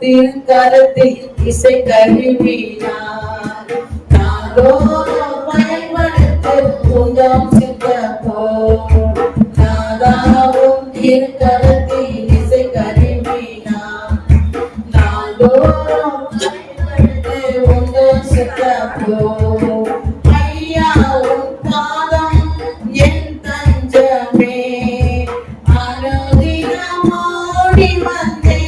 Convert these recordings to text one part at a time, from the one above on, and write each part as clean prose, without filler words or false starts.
திருக்கரத்தில் இசை கருவினார் நாதோறும் பயன்படுத்த உந்தம் சித்தப்போ நாதாவும் திருக்கரத்தில் இசை கருவினார் நாதோறும் பயன்படுத்த உந்தம் சித்தப்போ ஐயாவும் பாதம் என் தஞ்சமே அனுதினமோடி வந்தே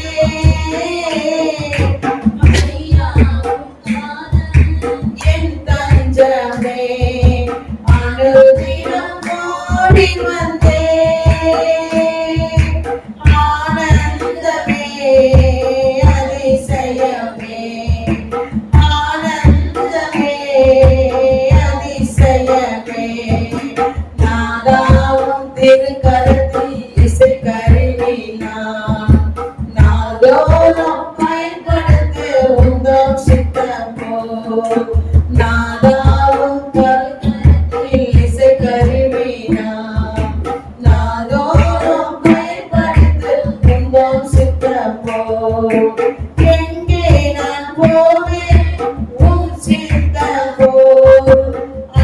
என் தஞ்சமே அனுதினமோடி வந்தே ஆனந்தமே அதிசயமே ஆனந்தமே அதிசயமே நாதாவும் திருக்கரத்தில் இசை கருவினார் நாதோறும் பயன்படுத்த உந்தம் சித்தப்போ நாதாவும் திருக்கரத்தில் இசை கருவினார் நாதோறும் பயன்படுத்த உந்தம் சித்தப்போ எங்கே நான் போவேன் உன் சித்தப்போ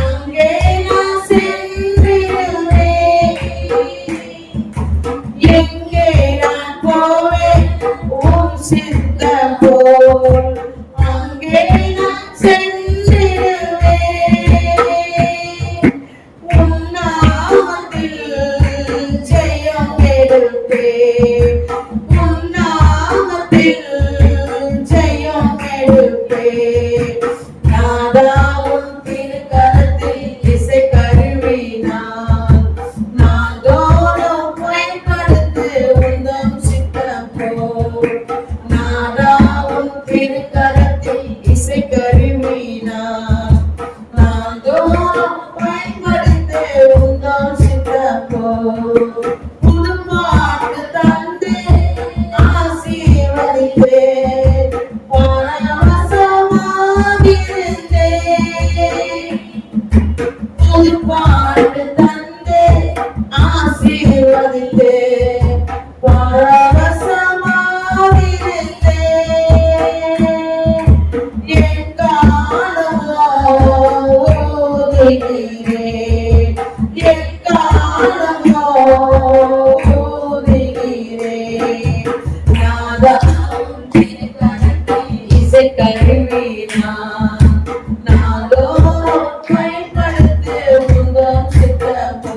அங்கே நான் சென்றிடுவேன் எங்கே நான் போவேன் உன் சித்தப்போ அங்கே நான் சென்றிடுவேன் உன் நாமத்தில் ஜெயம் எடுப்பேன் உன் நாமத்தில் ஜெயம் எடுப்பேன் நாதாவும் திருக்கரத்தில் இசை கருவினார் நாதோறும் பயன்படுத்த உந்தம் சித்தப்போ நாதாவும் திருக்கரத்தில் இசை கருவினார் நாதோறும் பயன்படுத்த உந்தம் சித்தப்போ புது பாட்டு தந்து ஆசீர்வதித்தேன் பரவசமாகியிருந்தேன் புது பாட்டு தந்து ஆசீர்வதித்தேன் பரவசமாகியிருந்தேன் எக்காலமோ ஓதுகிறேன் எக்காலமோ ஓதுகிறேன் நாதாவும் திருக்கரத்தில் இசை கருவினார் நாதோறும் பயன்படுத்த உந்தம் சித்தப்போ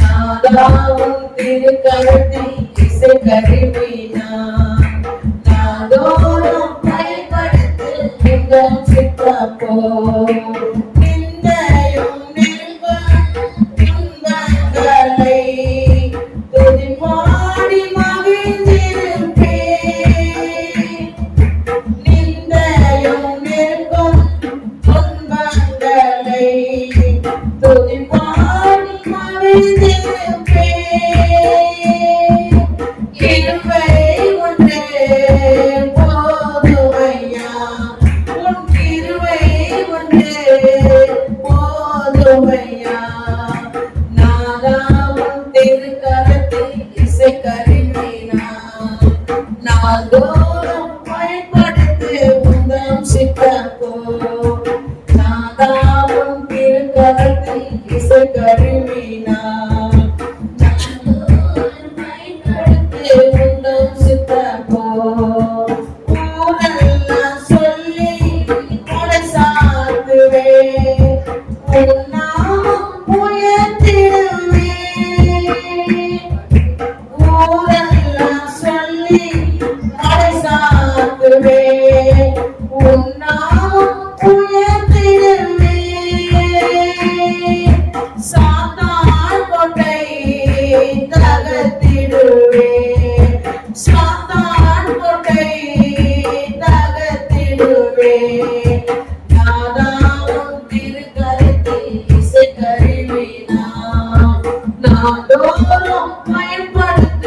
நாதாவும் திருக்கரத்தில் இசை கருவினார் நாதோறும் பயன்படுத்த உந்தம் சித்தப்போ நிந்தையும் துன்பங்களை துதிபாடி மகிழ்ந்திருப்பேன் நிந்தையும் துன்பங்களை துதிபாடி மகிழ்ந்திருப்பேன் கிருபை ஒன்றே போதுமையா உன் கிருபை ஒன்றே போதுமையா நாதாவும் திருக்கரத்தில் இசை கருவினார் நாதோறும் பயன்படுத்த உந்தம் சித்தப்போ நாதாவும் திருக்கரத்தில் இசை கருவினார் நாதோறும் பயன்படுத்த உந்தம் சித்தப்போ ஊரெல்லாம் சொல்லி உன்னை சாத்துவேன் உன் நாமம் உயர்த்திடுவேன் ஊரெல்லாம் சொல்லி உன்னை சாத்துவேன் உன் நாமம் உயர்த்திடுவேன் சாத்தான் கோட்டை தகர்த்திடுவேன் சாத்தான் கோட்டை தகர்த்திடுவேன் நாதாவும் திருக்கரத்தில் இசை கருவினார் நாதோறும் பயன்படுத்த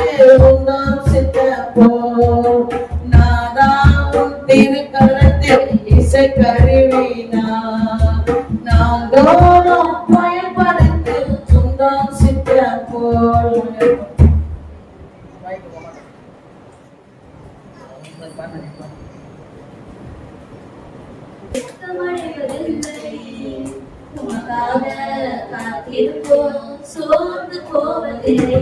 உந்தம் சித்தப்போ நாதாவும் திருக்கரத்தில் இசை கருவினார் நாதோறும் பயன்படுத்த உந்தம் சித்தப்போ சோர்ந்து போவதில்லை.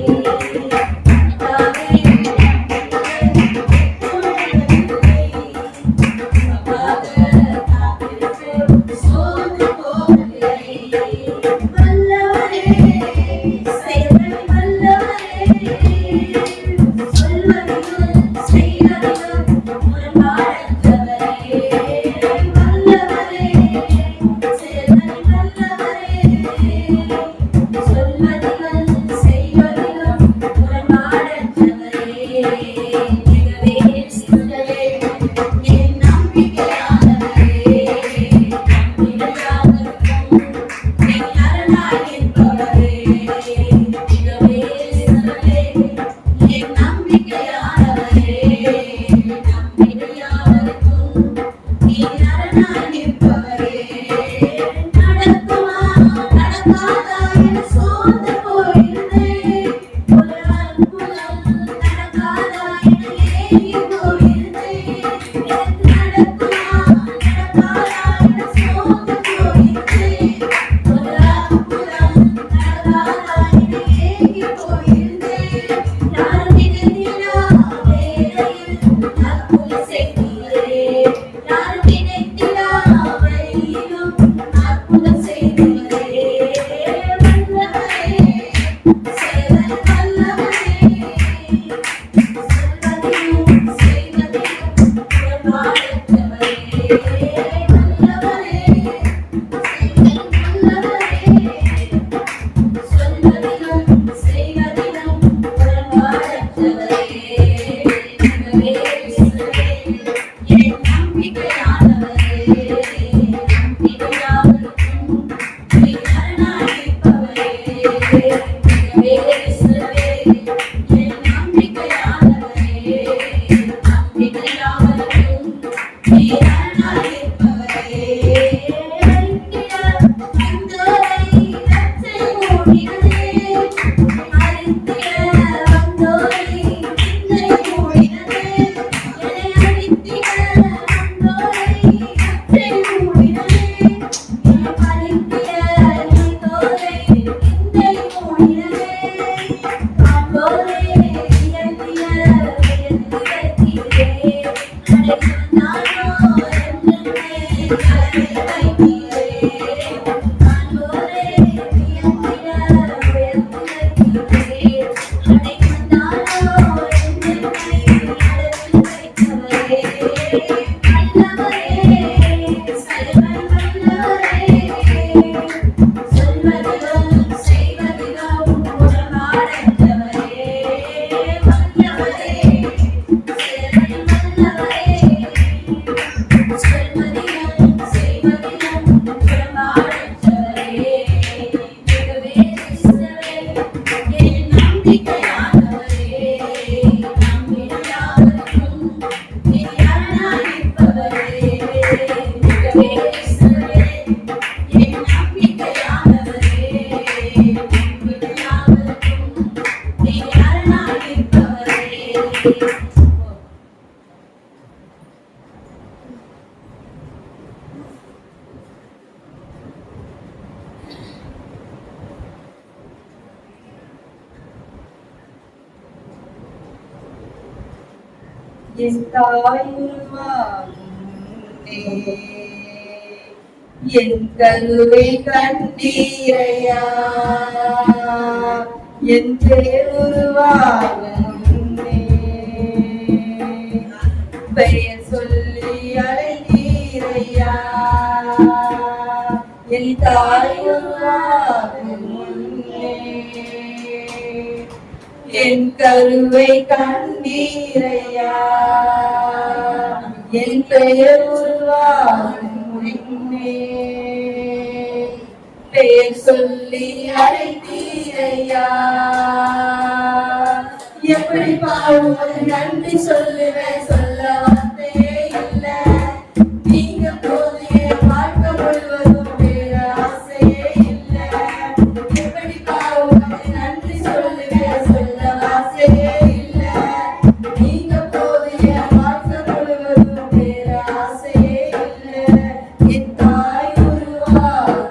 என் கருவை கண்டீரையா என் பேர் உருவாகும் பெயர் சொல்லி அழைத்தீரையா என் தாய் உருவாகும் என் கருவை கண்டீரையா என் பெயர் உருவாகும் பெயர் சொல்லி அழைத்தீரையா எப்படி பாடுவது நன்றி சொல்லுவேன் சொல்ல வார்த்தையே இல்லை நீங்க போதிய வாழ்க்கை முழுவதும் வேற ஆசையே இல்லை எப்படி பாடுவது நன்றி சொல்லுவேன் சொல்ல வார்த்தையே இல்லை நீங்க போதிய வாழ்க்கை முழுவதும் வேற ஆசையே இல்லை என் தாய் உருவாகும்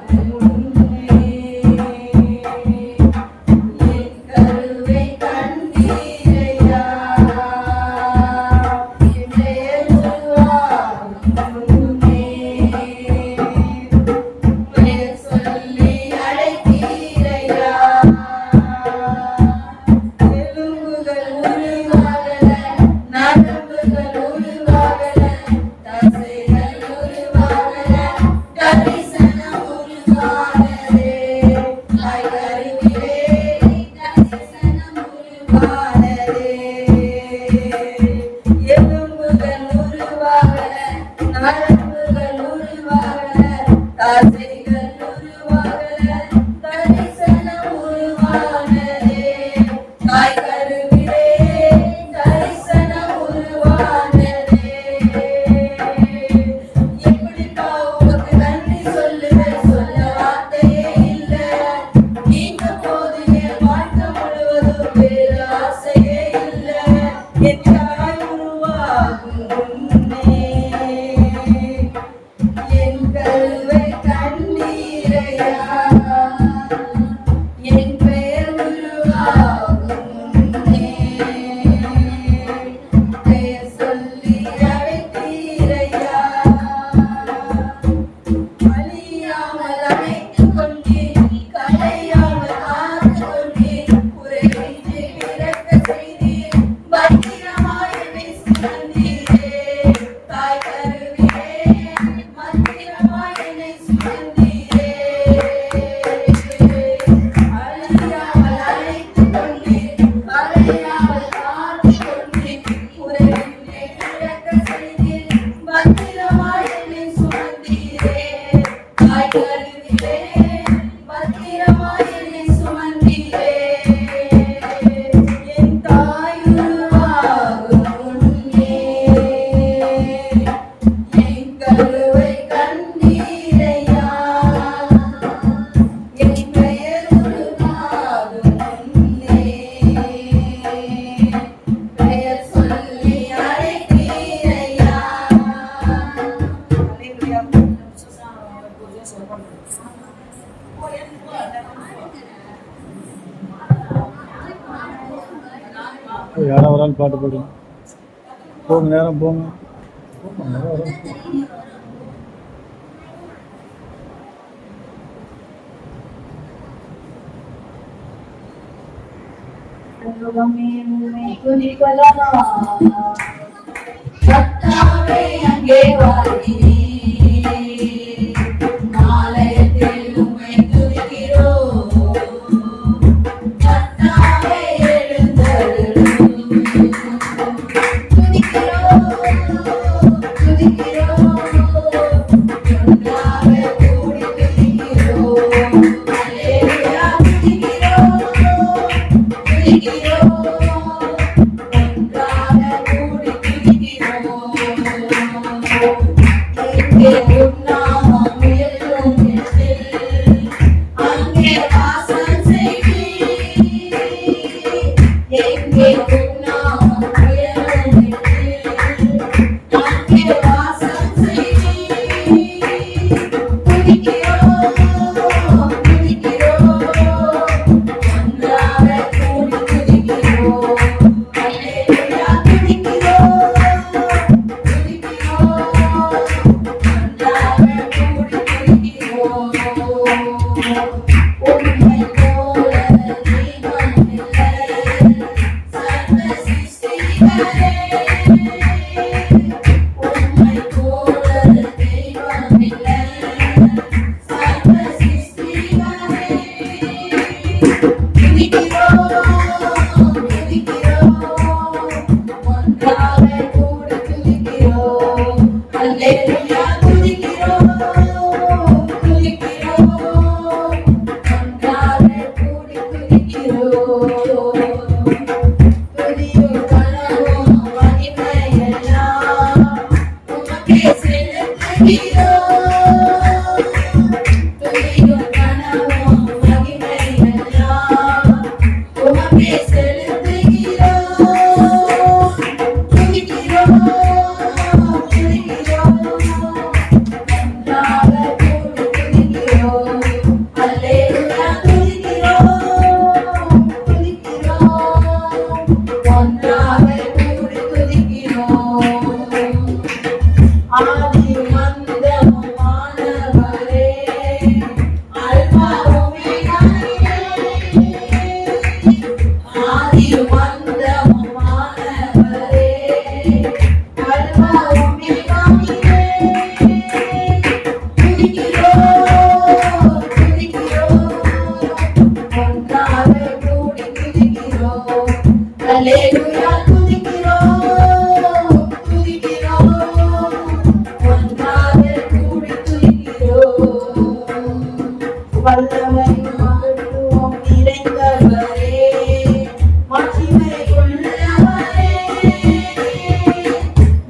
உருவானதே. எலும்புகள் உருவாக, நரம்புகள் உருவாக, தசைகள் உருவாக, தரிசனம் உருவானதே. தாய் கருவிலே தரிசனம் உருவானதே. எப்படிப்பா உமக்கு நன்றி சொல்லுவேன், சொல்ல வார்த்தையே இல்லை. நீங்க போது என் வாழ்க்கை முழுவதும் வேறு ஆசையே இல்லை. என் தாய் உருவாகும் முன்னே என் கருவை கண்ணீரையா, என் பெயர் உருவாகும் முன்னே பெயர் சொல்லி அழைத்தீரையா. அழியாமல் அழைத்துக் கொண்டீர், கலையாமல் காத்துக் கொண்டீர், குறைவின்றி பிறக்க செய்தீர், பத்திரமாய் என்னை சுமந்தீரே. தாய் கருவிலே பத்திரமாய் என்னை சுமந்தீரே. அழியாமல் அழைத்துக் கொண்டீர், கலையாமல் காத்துக் கொண்டீர், குறைவின்றி பிறக்க செய்தீர், பத்திரமாய் என்னை சுமந்தீரே. தாய் கருவிலே பத்திரமாய் என்னை சுமந்தீரே. என் தாய் உருவாகும் முன்னே என் கருவை கண்டீரையா. என் பெயர் உருவாகும் முன்னே பெயர் சொல்லி அழைத்தீரையா. யாராவது ஒரு ஆள் பாட்டு பாடுங்க. போங்க, நேரம் போங்க. நேரம் வரும். அனுபவமே உம்மை துதிக்கலாம். கர்த்தாவே அங்கே வாழ்கிறீர். ஆலயத்தில் உம்மை துதிக்கிறோம். கர்த்தாவே எழுந்தருளும். துதிக்கிறோம், துதிக்கிறோம். ஒன்றாக கூடி துதிக்கிறோம். அல்லேலூயா, துதிக்கிறோம், துதிக்கிறோம். ஒன்றாக கூடி துதிக்கிறோம். எங்கே உன் நாமம் உயரும் இடத்தில், அங்கே வாசம் செய்வீர். எங்கே உன் நாமம் உயரும் இடத்தில், அங்கே வாசம் செய்வீர். துதிக்கிறோம், துதிக்கிறோம். ஒன்றாக கூடி துதிக்கிறோம். அல்லேலூயா, துதிக்கிறோம், துதிக்கிறோம். ஒன்றாக கூடி துதிக்கிறோம். உம்மை போல தெய்வம் இல்லை. சர்வ அல்லேலூயா துதிக்கிறோம் துதிக்கிறோம் ஒன்றாக கூடி துதிக்கிறோம் வல்லமை மகத்துவம் நிறைந்தவரே மகிமை உள்ளவரே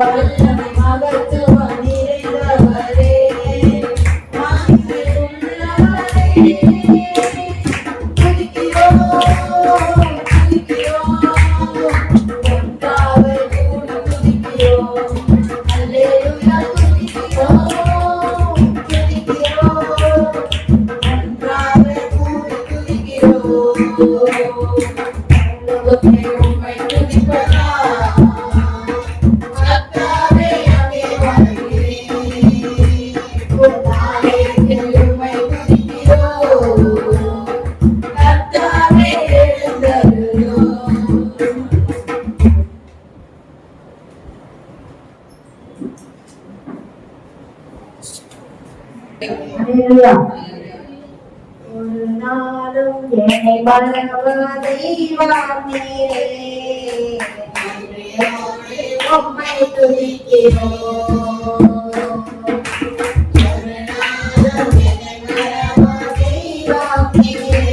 வல்லமை மகத்துவம் நிறைந்தவரே மகிமை உள்ளவரே ஒரு நாளும் என்னை மறவாத தெய்வம் நீரே. உம்மை துதிக்கிறோம். ஒரு நாளும் என்னை மறவாத தெய்வம் நீரே.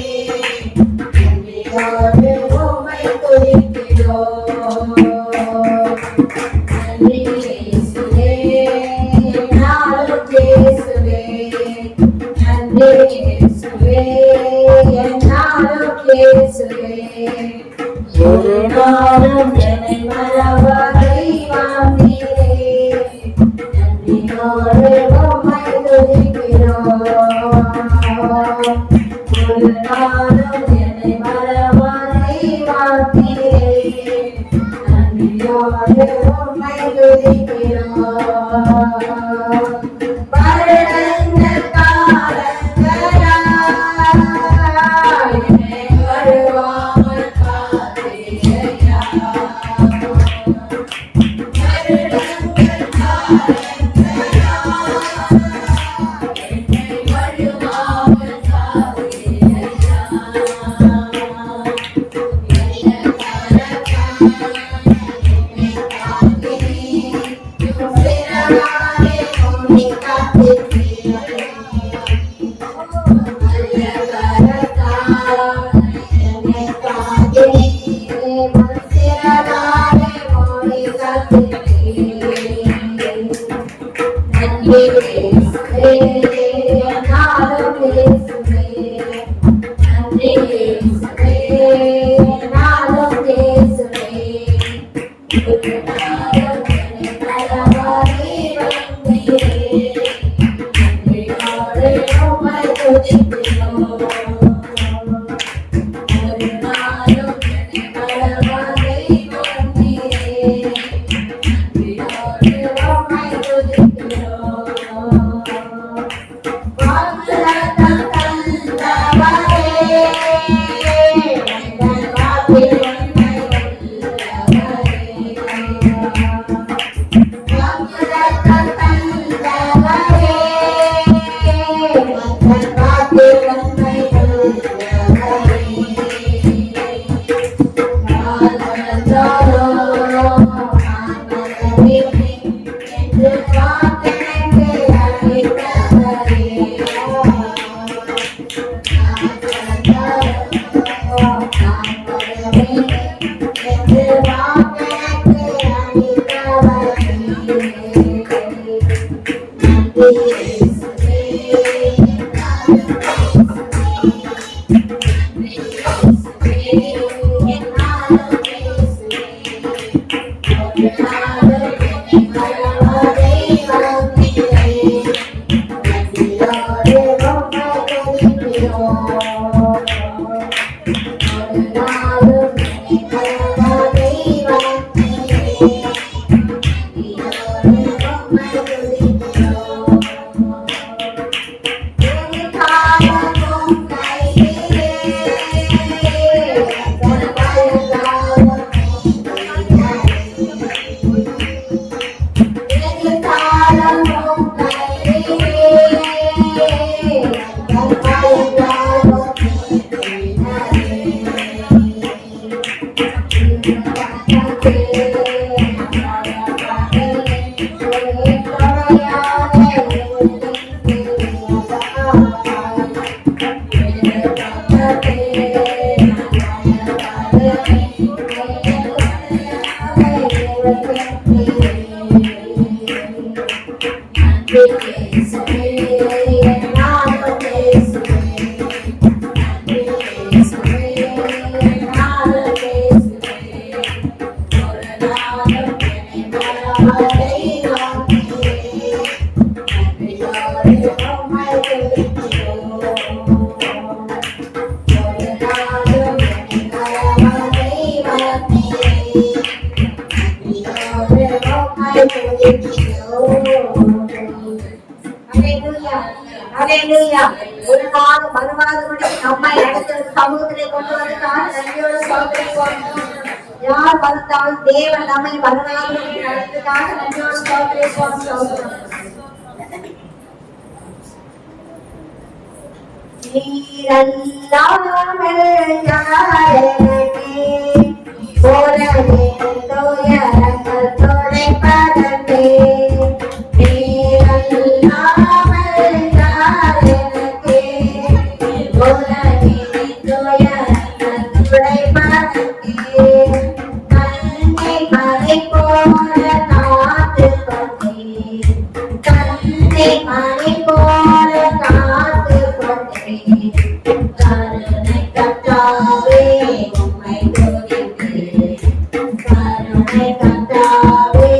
நன்றியோடு உம்மை துதிக்கிறோம். நன்றி இயேசுவே, நாளும் இயேசுவே. நன்றி இயேசுவே, நாளும் இயேசுவே. ஒரு நாளும் என்னை மறவா தெய்வம் நீரே. நன்றியோடு உம்மை துதிக்கிறோம். ஒரு நாளும் என்னை மறவா தெய்வம் நீரே. நன்றியோடு உம்மை துதிக்கிறோம். வருடங்கள் காலங்களாய் என்னை வருவாமல் காத்தீரையா. வருடங்கள் காலங்களாய் என்னை வருவாமல் காத்தீரையா. ஒரு நாள் மறுவாதபடி நம்மை அடுத்த சமூகத்திலே கொண்டு வந்ததாக நன்றியோடு சோதரிப்போம். யார் வந்தாலும் தேவன் நம்மை மறுவாதபடி நடந்ததாக நன்றியோடு சோதரிப்போம். நீரல்லாமல் யாரெனக்கே போலவே தோயரங்கள் துடைப்பதற்கே நீரல்லாமல் யாரெனக்கே போலவே தோயரங்கள் துடைப்பதற்கே கண்ணை மலை போல காத்து கொண்டே கண்ணை மலை போல காத்து கொண்டே கருணை கர்த்தாவே உம்மை துதிக்கிறேன் கருணை கர்த்தாவே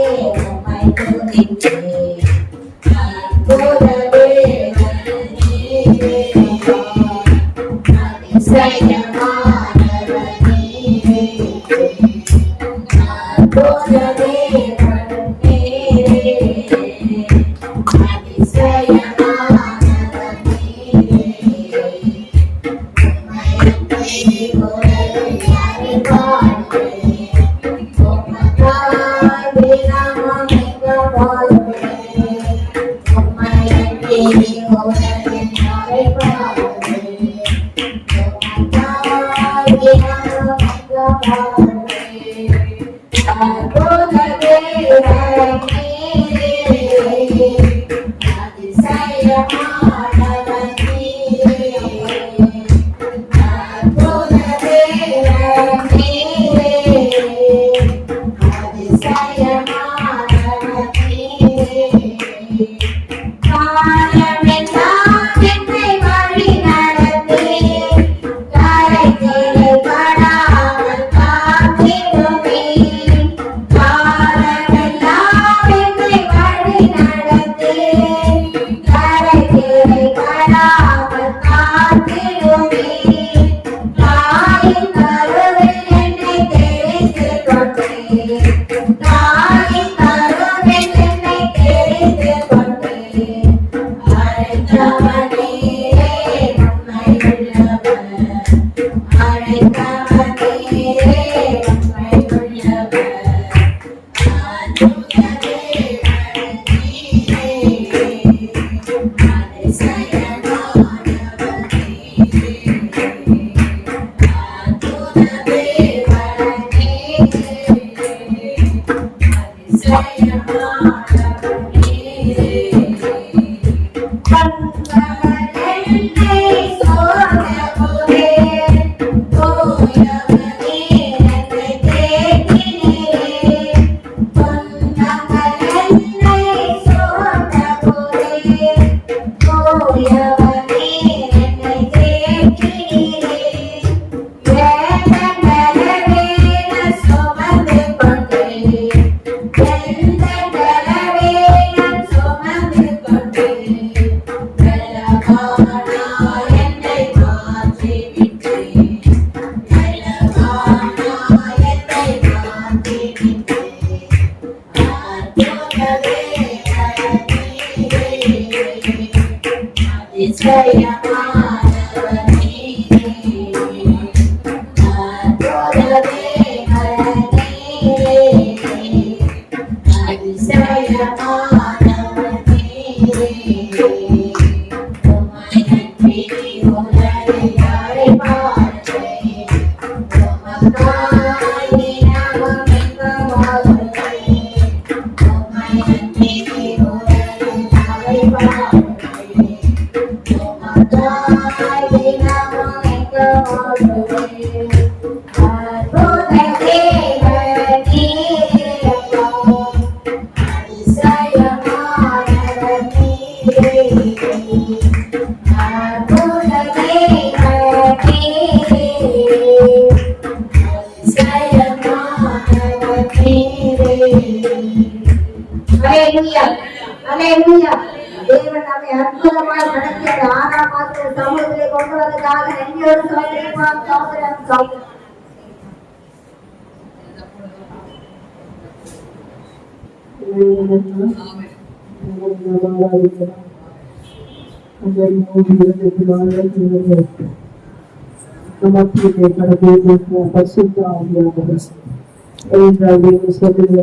உம்மை துதிக்கிறேன் அற்புதமே நீரே அதிசயமானவர் நீரே அற்புதமே நீரே அதிசயமானவர் நீரே Bye. தேவன் நம்மை அற்புதமாய் நடத்தி அந்த 6ஆம் மாதத்தை சமூகத்திலே கொண்டு வந்ததாக நன்றியோடு சோதரம்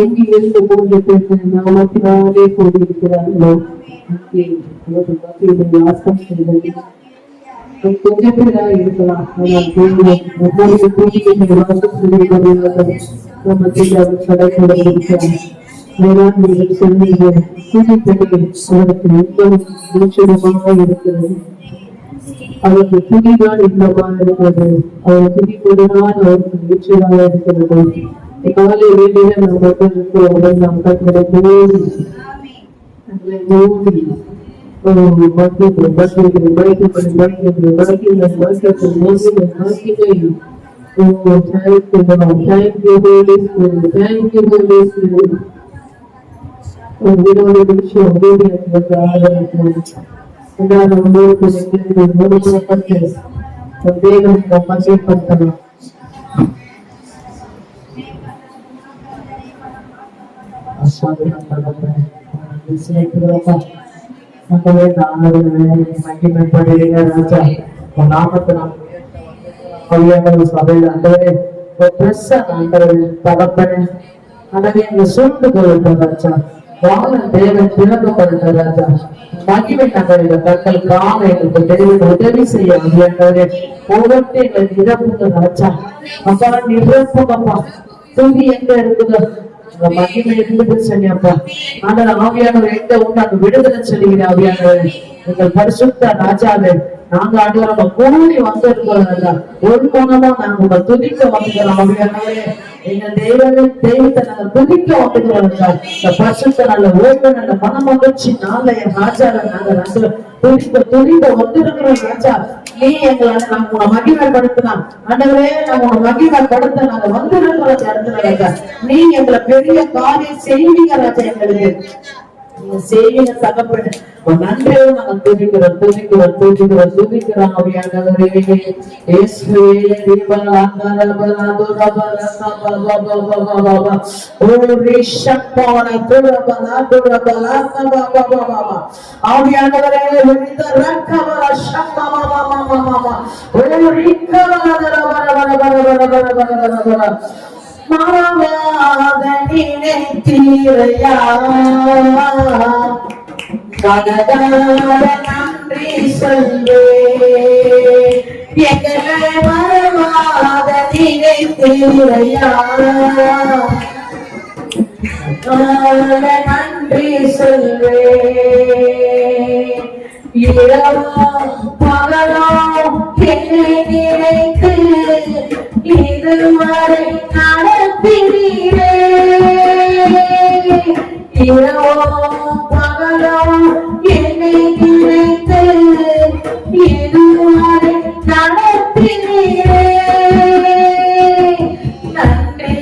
எங்கிருந்து 3 பேர் நாமத்தினாலே கூடியிருக்கிறார்களோ வாசம் செய்வது கொஞ்சம் பேராக இருக்கலாம். ஆனால் ஒவ்வொரு கூடிய வாசம் செய்வது நாமத்தில் அவர் கடைபிடிக்க இருக்கிறார். வேளாண்மையில் சொன்னீங்க கூடிப்படி அவருக்கு மிகவும் நிச்சயமாக இருக்கிறது. அவருக்கு துணிதான் இல்லமாக இருக்கிறது. அவர் துணிப்பொழுதுதான் அவருக்கு நிச்சயமாக இருக்கிறது. காலை வேலையில நாம் மக்களுக்கு நாம் கட்டளை மூடி சபையில் அந்தவரே தகப்பன அதனை சூழ்ந்து கொள்ளுங்க வானம் தேவன் திறக்கப்பட்ட ராஜா மகிமை நகரில் தங்கள் காண எங்களுக்கு தெரிவிக்க உதவி செய்ய ஒவ்வொருத்தையும் எங்களுக்கு நிரப்புங்க ராஜா. அப்பா நிரப்புங்கப்பா. தூங்கி எங்க இருக்குதோ மகிமை இருந்தது சொல்லியப்பா. ஆனால் ஆவியானவர் எங்க உண்டு அங்கு விடுதலை சொல்லுகிற ஆவியானவர் எங்கள் பரிசுத்த ராஜாவே நாங்க ஆண்டவரை கூடி வந்திருக்கோம். ஒரு கோணமா நாங்க உங்க துதிக்க வந்துக்கிறோம் ஆவியானவரே. எங்க தெய்வத்தை நாங்க துதிக்க வந்துக்கிறோம். இந்த பரிசுத்த நல்ல ஓய்வு நல்ல மன மகிழ்ச்சி நாளைய ராஜாவை நாங்க துதிக்க வந்திருக்கிறோம் ராஜா. நீ எங்களை நம்ம மகிமைப்படுத்தினா ஆண்டவரே நம்ம மகிமைப்படுத்த நாங்க வந்திருக்கிற இடத்துல ராஜா. நீ எங்களை பெரிய காரியம் செய்வீங்க ராஜா. எங்களுக்கு நீங்க செய்வீங்க தகப்பன நன்றியோடு நாங்கள் துதிக்கிறோம் ஆவியானவரே. மறவாத நினைத்தீரையா மனதார நன்றி சொல்வே எங்களை மறவாத நினைத்தீரையா நன்றி சொல்வே இரவோ பகலோ என்னை நினைத்து இதுவரை நடத்தினீரே. இரவோ பகலோ என்னை நினைத்து இதுவரை நடத்தினீரே. நன்றி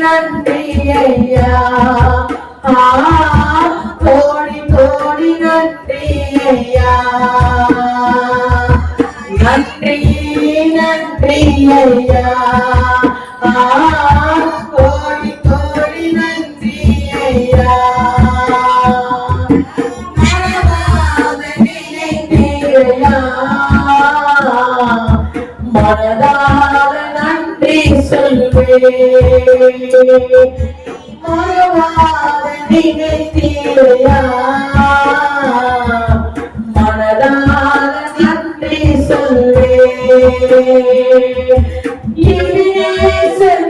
நன்றி ஐயா. கோடி கோடி நன்றி ஐயா. நன்றி நன்றி ஐயா. கோடி கோடி நன்றி ஐயா. மனதார நன்றி சொல்வே மறவாத நினைத்தீரையா. மனதார நன்றி சொல்வே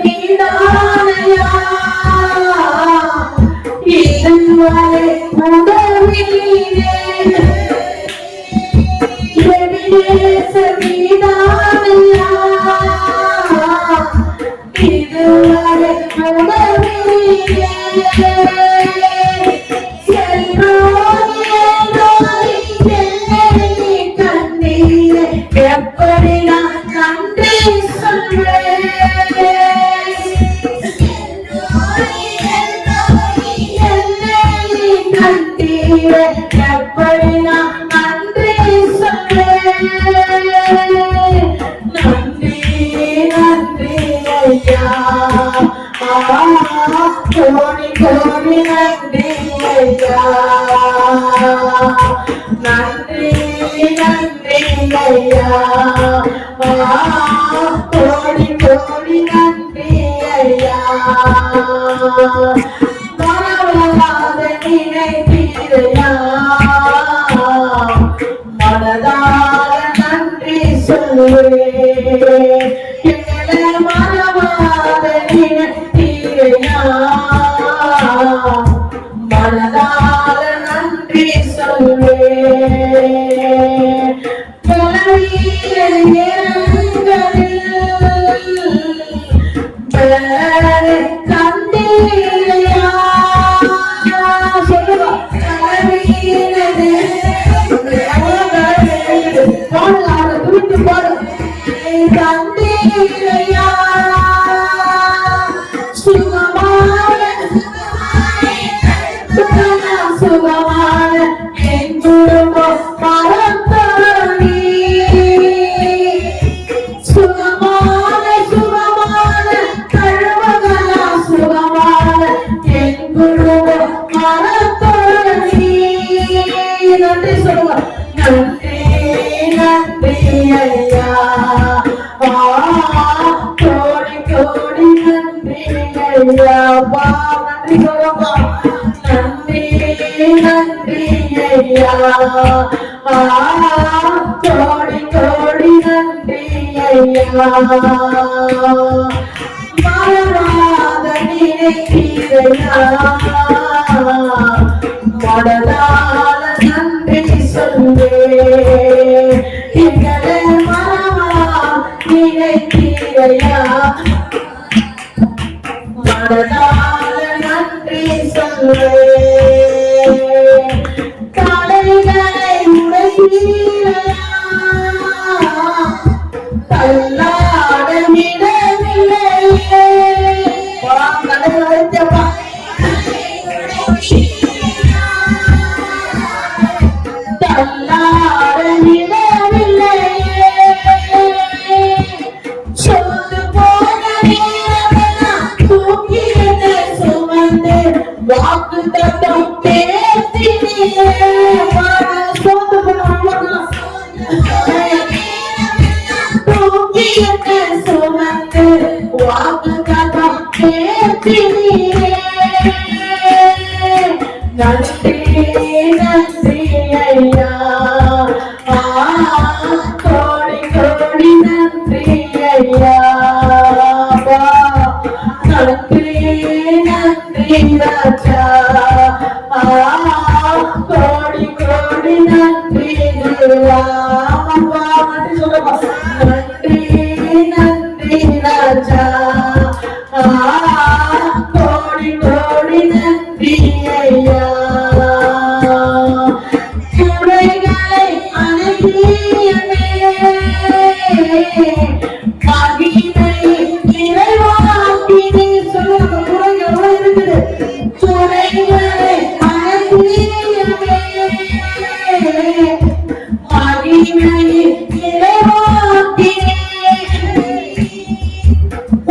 நீதானையா. இதுவரை உதவினீரே. நீதானையா. இதுவரை உதவினீரே. எப்படி நான் நன்றி சொல்வேன். கோடி கோடி நன்றி ஐயா, நன்றி நன்றி ஐயா, கோடி கோடி நன்றி ஐயா, மனதார நினைத்தீரையா, மனதார நன்றி சொல்லுவேன், எங்களை மனதார நினைத்தீரையா, மனதார நன்றி சொல்லுவேன், பலவீன நேரங்களில் கண்டீரையா, சொல்லுவா பலவீன துணித்து போடு கண்டீரையா, சுகமான சுகமான என் குடும்பம் மறந்தோனி, சுகமான சுகமான கழுவகலா சுகமான என் குடும்பம் மறந்தோனி, நன்றி சொல்லுவோம், நன்றி நன்றி ஐயா, கோடி கோடி நன்றி ஐயா, நன்றி சொல்லுவோம், நன்றி நன்றி ஐயா, கோடி கோடி நன்றி ஐயா, மறவாத நினைத்தீரையா, மனதார நன்றி சொல்வே, எங்களை மறவாத நினைத்தீரையா, மனதார நன்றி சொல்வே, தலைகளை உடைத்தீரையா, தள்ளாட விடவில்லையே, தலைகளை உடைத்தப்பா, தள்ளாட விடவில்லையே, சொந்து போன நேரமெல்லாம் தூக்கி என்னை சுமந்து வாக்கு தத்தம் பேசினியே, சொந்து போன தூக்கி என்னை சுமந்து வாக்கு தத்தம் பேசினியே, நன்றி நன்றி ஐயா, கோடி கோடி நன்றி ஐயா, நன்றி நன்றி ராஜா, கோடி கோடி நன்றி ஐயா, நன்றி சொல்லுவா, நன்றி நன்றி ராஜா, கோடி கோடி நன்றி ஐயா, குறைகளை அனைத்தியுமே மகிமை நிறைவாக்கினே, சொல்லுங்க குறைகள் எவ்வளவு இருக்குது, குறைகளை அனைத்தியுமே மகிமை நிறைவாக்கினே,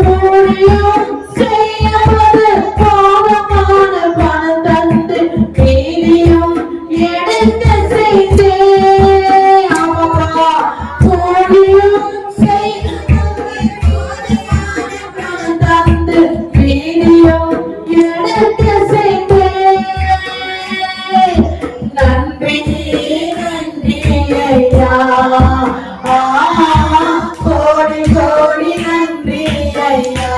ஊழியம் செய்யாத பாவமான பணம் தந்து வீரியம் எடுக்க செய்தே, அவப்பா ஊழியம் பணம் தந்து வீரியம் எடுக்க செய்தே, நன்றி நன்றி ஐயா, கோடி கோடி நன்றி ஐயா,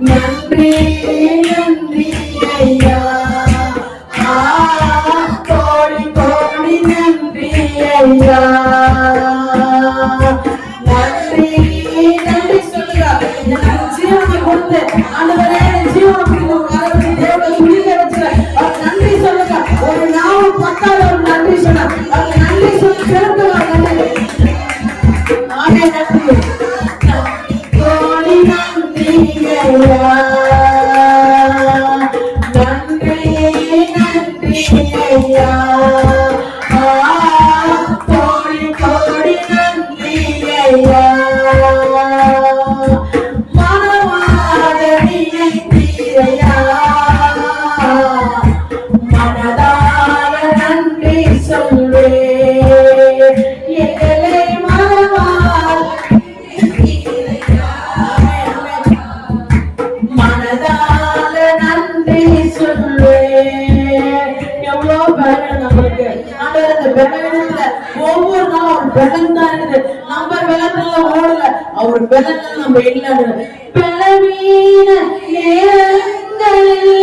நன்றி நன்றி ஐயா, கோடி கோடி நன்றி ஐயா, நன்றி நன்றி சொல்லுங்க, எனக்கு ஜீவனை கொடுத்து ஆண்டவரே ஜீவனை தேவனை குளிக்க வச்சுல அவர் நன்றி சொல்லுங்க, ஒரு நாவும் பத்தாத ஒரு நன்றி சொன்ன அவர் நன்றி சொல்லி சிறப்புவாங்க, நானே நன்றி, கோடி நன்றி ஐயா, நன்றி நன்றி ஐயா, கோடி கோடி நன்றி ஐயா, மனவாத நினை ஒவ்வொரு நாளும் அவர் பலன் தான் இருக்குது. நம்ம பலனால ஓடல, அவர் பலனால நம்ம இல்ல. பலவீன நேரங்களில்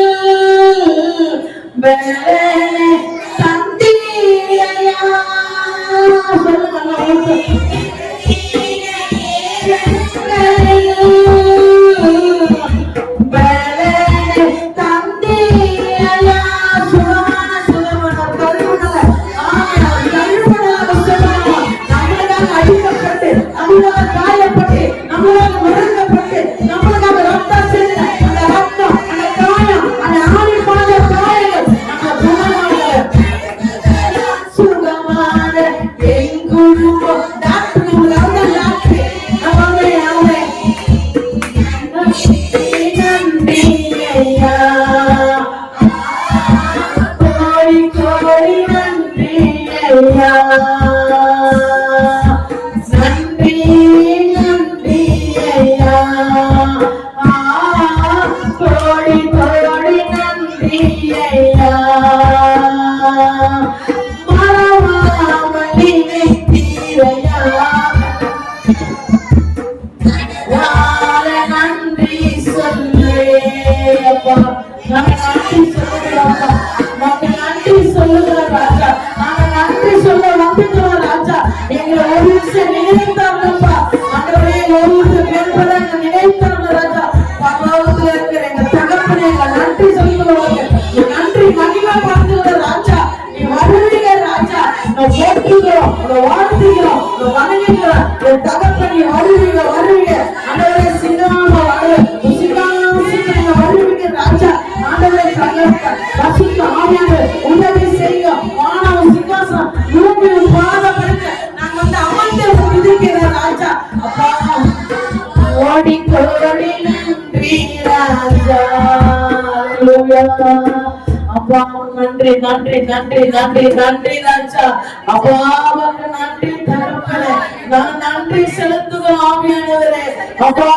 பலனை தந்தீரையா. சொல்லுங்க காயப்பட்டு நம்மளால முடங்கப்பட்டு நம்மளுக்காக ரத்தம் செஞ்ச அந்த ரத்தம், அந்த காயம், அந்த ஆணி போன காயங்கள் சுகமான எங்குழும் டாக்டர் நன்றி ஐயா, கோடி கோடி நன்றி ஐயா, நன்றி நன்றி ஐயா, கோடி கோடி நன்றி ஐயா, மறவாமல் நினைத்தீரையா, நன்றி சொல்லேப்பா. நாங்க நன்றி சொல்லுறோம், நாங்க நன்றி சொல்லுகிறோம் ராஜா, நாங்க நன்றி சொல்ல வந்துட்டோம் ராஜா. எங்களை ஒரு விஷயம் நினைத்தாங்கப்பா, அன்றைய ஒரு பேர்பட நினைத்தாங்க ராஜா. பரலோகத்துல இருக்கிற எங்க தகப்பனை எங்க நன்றி சொல்லுவாங்க, நன்றி மகிமை பார்த்துக்கிற ராஜா. நீ வருவீங்க ராஜா, நான் போட்டுக்கிறோம், வாழ்த்துக்கிறோம், வணங்குகிறோம். என் தகப்பனை வருவீங்க வருவீங்க ஆண்டவரே. சிங்காம வருவீங்க ராஜா. ஆண்டவரே பசுத்த ஆவியானவர் உதவி செய்யுங்க. மாணவ சிங்காசனம் பூமியில் பாதப்படுத்த நாங்க வந்து அமர்ந்து விதிக்கிற ராஜா. அப்பா ஓடி கோடி நன்றி ராஜா. அப்பா நன்றி நன்றி நன்றி நன்றி நன்றி ராஜா. அப்பாவுக்கு நன்றி தருப்பனே, நான் நன்றி செலுத்துகிறோம் ஆவியானவரே. அப்பா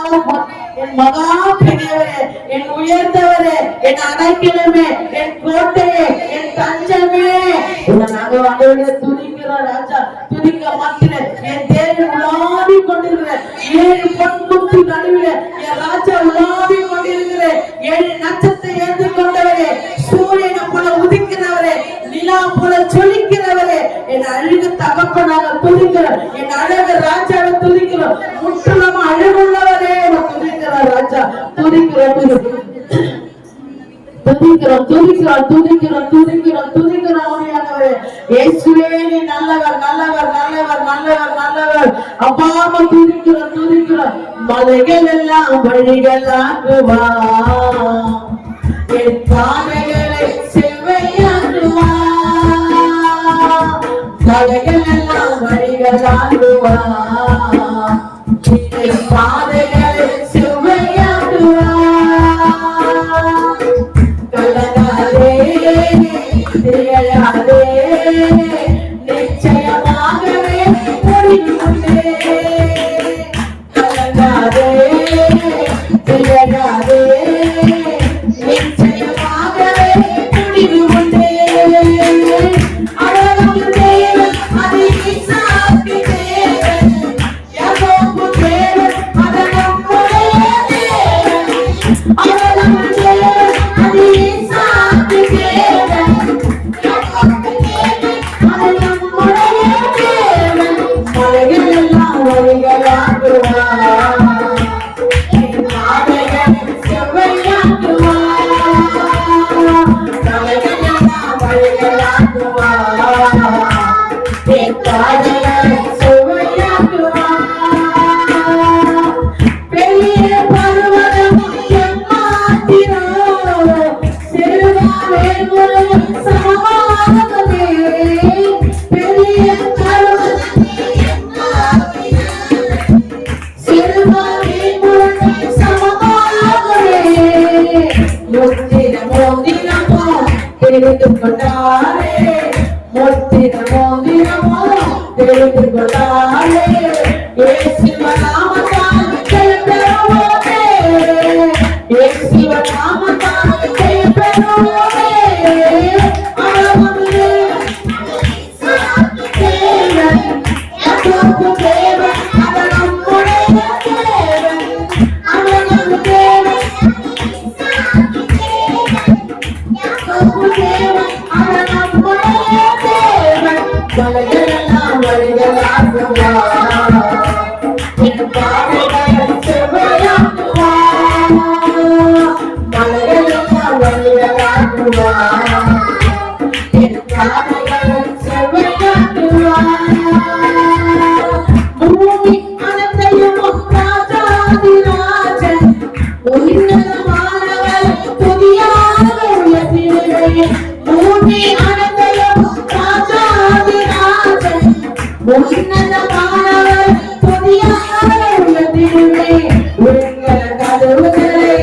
என் மகா பெரியவரே, என் உயர்ந்தவரே, என் அடைக்கலமே, என் கோட்டையே, என் தஞ்சமே, நாங்க ஆண்டவரே துதிக்கிறோம் ராஜா. துதிக்க மாட்டேன் என் தேவி உலாவி கொண்டிருக்கிறேன். 7 பொன்குத்தி நடுவில் என் ராஜா உலாவி கொண்டிருக்கிறேன். 7 நட்சத்திரம் ஏந்தி கொண்டவரே, சூரியனை போல உதிக்கிறவரே, நிலா போல சொலிக்கிறவரே, என் அழகு தகப்பனாக துதிக்கிறோம். என் அழகு ராஜாவை துதிக்கிறோம். முற்றிலும் அழகுள்ளவரே துதிக்கிறோம் ராஜா. துதிக்கிறோம் துதிக்கிறோம் துதிக்கிறோம் துதிக்கிறோம் துதிக்கிறோம் துதிக்கிறோம் ஆவியானவரே. இயேசுவே நீ நல்லவர் நல்லவர் நல்லவர் நல்லவர் நல்லவர். அப்பாம துதிக்கிறோம் துதிக்கிறோம். மலைகள் எல்லாம் வழிகளாக்குவா, என் பாதைகளை செவ்வையாக்குவா, மலைகள் எல்லாம் வழிகளாக்குவா, என் பாதைகளை செவ்வையாக்குவா. நிச்சயமாகவே முடிவுண்டே, கலங்காதே திகழாதே, நிச்சயமாகவே முடிவு உண்டே. அவனுக்கு தேவன் அது இசாக்கு தேவன், யாக்கோபு தேவன் அது நம்முடைய தேவன். அவனுக்கு தேவன் அது இசாக்கு தேவன், யாக்கோபு தேவன் அது நம்முடைய தேவன். மலைகள் எல்லாம் வழிகளாக்குவா, என் பாதைகள் செவ்வையாக்குவா, மலைகள் எல்லாம் வழிகளாக்குவா, என் பாதைகள் செவ்வையாக்குவா. பெரிய பர்வதம் எம்மாத்திரம், சிறுவாவே முழுவதும் சமமாகவே. பெரிய பர்வதம் சிறுவாவே முழுவதும் சமமாகவே. முத்திர மோதிரமோ தெரிந்து கொண்டாரே, முத்திர மோதிரமோ தெரிந்து கொண்டாரே. இயேசுவ நாமத்தால் ஜெயம் பெறுவோமே, இயேசுவ நாமத்தால் ஜெயம் பெறுவோமே. அவனுக்கு தேவன் பூமி அனைத்தையும் ராஜாதிராஜன் உன்னதமானவர் புதியானவர் பூமி அனைத்தையும் ராஜாதிராஜன் உன்னதமானவர் புதியானவர் கதவுகளை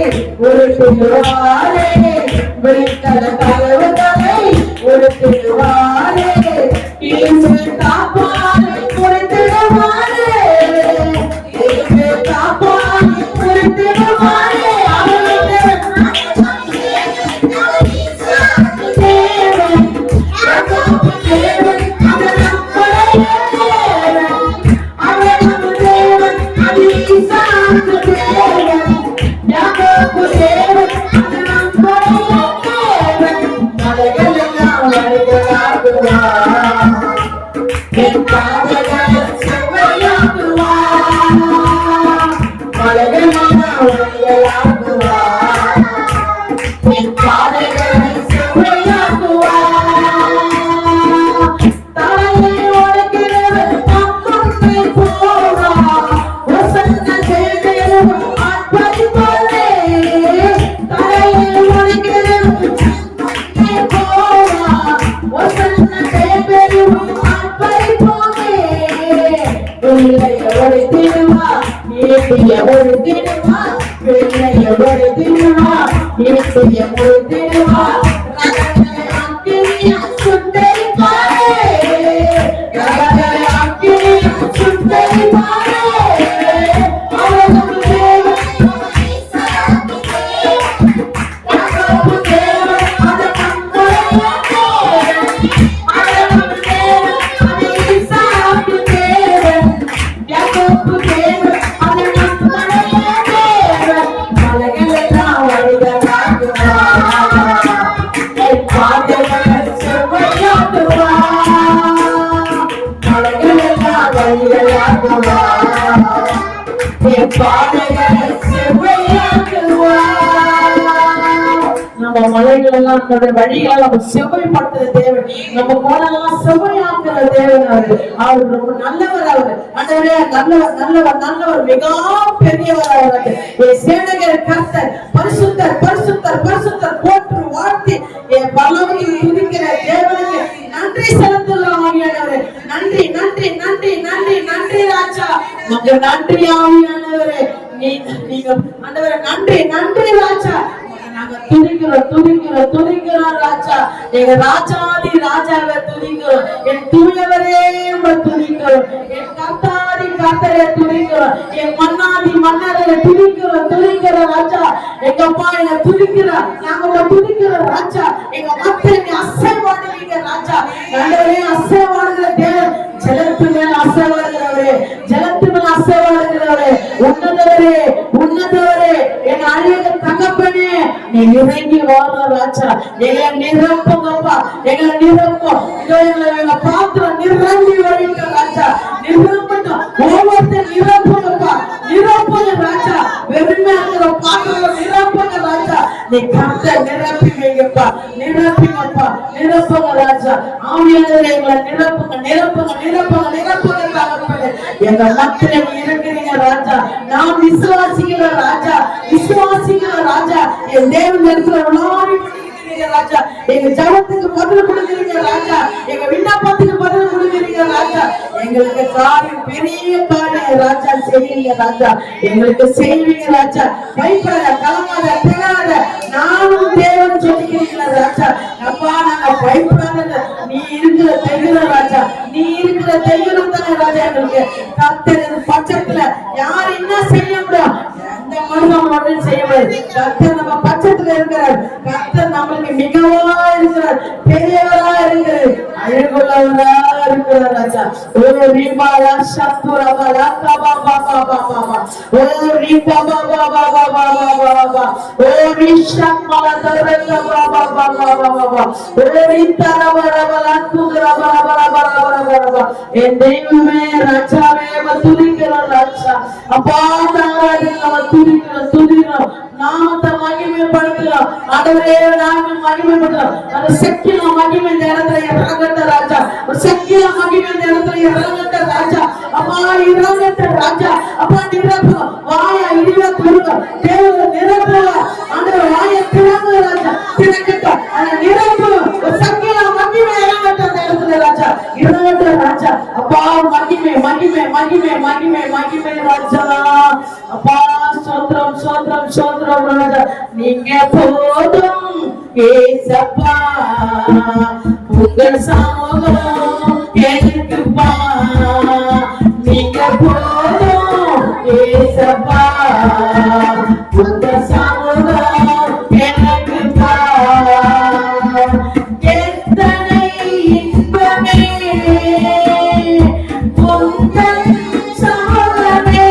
உருட்டுவாரே விழித்தல கதவுகளை உருட்டுவாரே காப்பான் குறைத்திடுவாரே காப்பான் குறைத்திடுவாரே நம்ம மலைகளெல்லாம் நம்முடைய வழிகளை நம்ம செவ்வாய்ப்படுத்துற தேவன், நம்ம கோலெல்லாம் செவ்வாயாக்குற தேவன். அவர் ரொம்ப நல்லவர். அவர் நல்லவர் மிக பெரியவர். அவர் சேனகர் கர்த்தர் பரிசுத்தர் பரிசுத்தர் பரிசுத்தர் போற்று வாழ்த்தி பலவகையில் துதிக்கிற தேவனுக்கு நன்றி செலுத்துகிறோம். ஆவியானவரே நன்றி நன்றி நன்றி நன்றி நன்றி ராஜா. உங்க நன்றி ஆவியானவரே. நீங்க ஆண்டவரே நன்றி நன்றி ராஜா. நாங்க துதிக்கிறோம் ராஜா. எங்க ராஜாதி ராஜாவை துதிக்கிறோம். என் தூயவரே துதிக்கிறோம். என் கர்த்தாதி கர்த்தரை துதிக்கிறோம். என் மன்னாதி மன்னரை துதிக்கிறோம் ராஜா. எங்க அப்பா எங்க துதிக்கிறோம். நாங்க துதிக்கிறோம் ராஜா. எங்க மக்கள் அசைவாடுவீங்க ராஜா. நல்லவரே அசைவாடுகிற தேவன். ஜலத்து மேல அசைவாடுகிறவரே, ஜலத்து மேல அசைவாடுகிறவரே, உன்னதவரே என் அழக தகப்பனே, நீ இறங்கி வாழ ராஜா. எங்களை நிரப்புங்கப்பா, எங்களை நிரப்பும். எங்க பாத்திரம் நிரம்பி வழிங்க ராஜா. நிரம்பட்டும், ஒவ்வொருத்தர் நிரப்புங்கப்பா, நிரப்புங்க ராஜா. வெறுமையா இருக்கிற பாத்திரம் நிரப்புங்க ராஜா. நீ கத்த நிரப்பி வைங்கப்பா, நிரப்புங்க ராஜா. ஆவியானவரே எங்களை நிரப்புங்க நிரப்புங்க நிரப்புங்க நிரப்புங்க தகப்பனே. எங்க மக்களை இருக்கிறீங்க ராஜா. நான் விசுவாசிக்கிற ராஜா, விசுவாசிக்கிற ராஜா. என் தேவன் இருக்கிற ராஜா. எங்க ஜபத்துக்கு பதில் கொடுக்கிறீங்க ராஜா. எங்க விண்ணப்பத்துக்கு பதில் கொடுக்கிறீங்க ராஜா. எங்களுக்கு காரியம் பெரிய காரியம் ராஜா செய்வீங்க ராஜா. எங்களுக்கு செய்வீங்க ராஜா. பயப்படாத, கலங்காத, திகழாத. நானும் தேவன் சொல்லிக்கிறீங்களா ராஜா. அப்பா நாங்க பயப்படாத. நீ இருக்கிற தெய்வ ராஜா. நீ இருக்கிற தெய்வம் தானே ராஜா. எங்களுக்கு கர்த்தர் பட்சத்துல யார் என்ன செய்ய முடியும்? எந்த ஒன்றும் செய்ய முடியாது. கர்த்தர் நம்ம பட்சத்துல இருக்கிறார். கர்த்தர் நம்மளுக்கு மிகவா இருக்கிறார், பெரியவரா இருக்கிறார், அழகுள்ளவரா இருக்கிறார் ராஜா. ஓ ரிபாலா சத்துரபாலா கபா பாபா பாபா ஓ ரிபா பாபா பாபா பாபா பாபா ஓ ரிஷாமலா தரக பாபா பாபா பாபா ஓ ரிதரபரபலா குதரபரபரபரபரபரபர என் தெய்வமே ராஜாவே துதிக்கிறோம் ராஜா. அப்பா தாராடி நம்ம துதிக்கிறோம் நாமத்தை மகிமைப்படுத்துகிறோம். ஆண்டவரே நாம மகிமைப்படுத்துகிறோம். அந்த சக்தியில மகிமை இந்த இடத்துல இறங்கட்ட ராஜா. ஒரு சக்தியில மகிமை இந்த இடத்துல இறங்கட்ட ராஜா. அப்பா இறங்கட்ட ராஜா. அப்பா நிரப்பு வாய இடில துருங்க தேவ நிரப்பு ஆண்டவர் வாய திறங்க ராஜா. திறக்கட்ட அந்த நிரப்பு ஒரு சக்தியில மகிமை இறங்கட்ட இந்த இடத்துல ராஜா. இறங்கட்ட ராஜா. அப்பா மகிமை மகிமை மகிமை மகிமை மகிமை ராஜா. அப்பா ஸ்தோத்திரம் ஸ்தோத்திரம் ஸ்தோத்திரம் ராஜா. நீங்க போதும் ஏசப்பா, உங்கள் சமூகம் எனக்குப்பா. நீங்க போதும் ஏசப்பா, உங்கள் சமூகம் எனக்குப்பா. எத்தனை இன்பமே உங்கள் சமூகமே.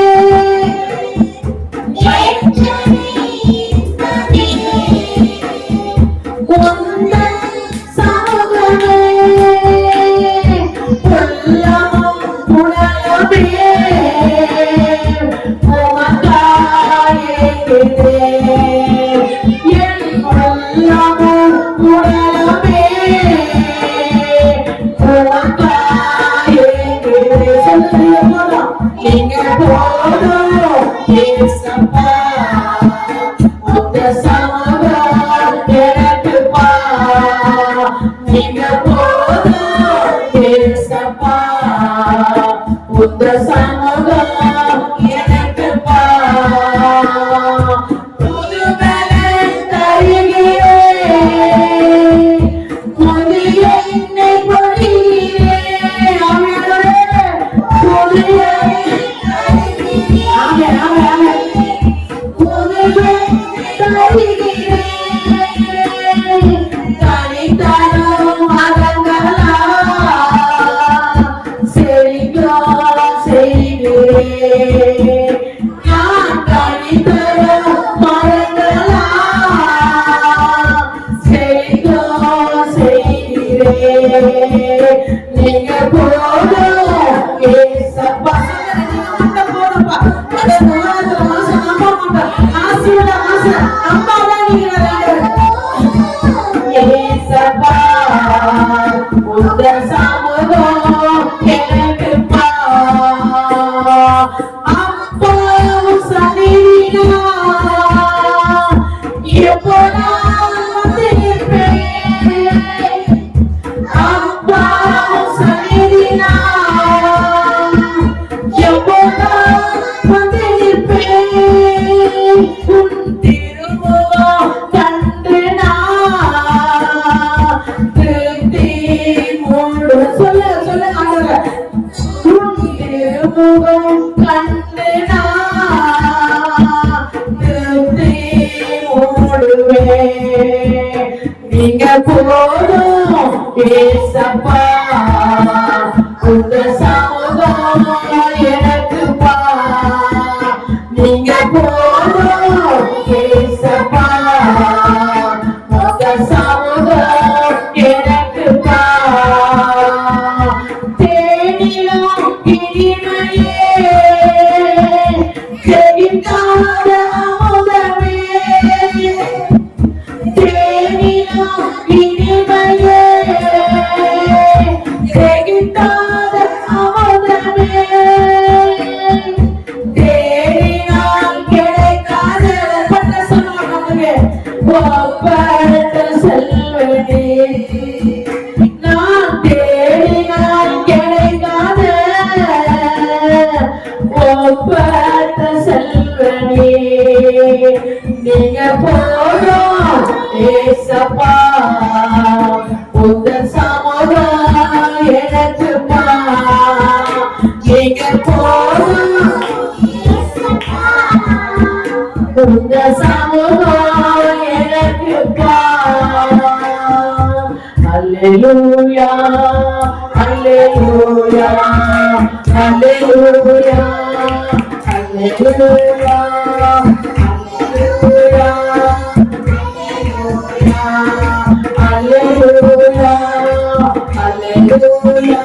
நீங்க போதும் ஏசப்பா, உங்க சமூகம் எனக்குப்பா. நீங்க போதும் ஏசப்பா, உங்க சமூகம் எனக்குப்பா. புது பலன் தருகிறேன், புதிய எண்ணெய் பொழிகிறேன். புதிய நீங்க போதும் ஏசப்பா. ஏசப்பா, உங்க சமூகம் எனக்குப்பா. அப்பாவும் சனினா எப்போ நான் வந்திருப்பேன். அப்பாவும் சனினா எப்போ நான் வந்திருப்பேன். உன் திருமுகம் கண்டு நான் திருப்தி மூடு. சொல்ல சொல்ல ஆண்டவரே. உன் திருமுகம் கண்டு நான் திருப்தி மூடுவேன். நீங்க போதும் ஏசப்பா, உங்க சமூகம் எனக்குப்பா. நீங்க போதும் ஏசப்பா, உங்க சமூகம் எனக்குப்பா. தேனிலும் இனிமையே ஜெயிக்காத அமுதமே. தேனிலும் இனிமையே ஜெயிக்காத அமுதமே. தேடினால் கிடைக்காத பட்ட சொல்லுவாங்க ஒப்பற்ற செல்வனே. நான் தேடினால் கிடைக்காத ஒப்பற்ற செல்வனே. நீங்க போதும் ஏசப்பா, உங்க சமூகம் எனக்குப்பா. நீங்க போதும் உங்க சமூகம் எனக்கு அல்லேலூயா அல்லேலூயா அல்லேலூயா அல்லேலூயா அல்லேலூயா அல்லேலூயா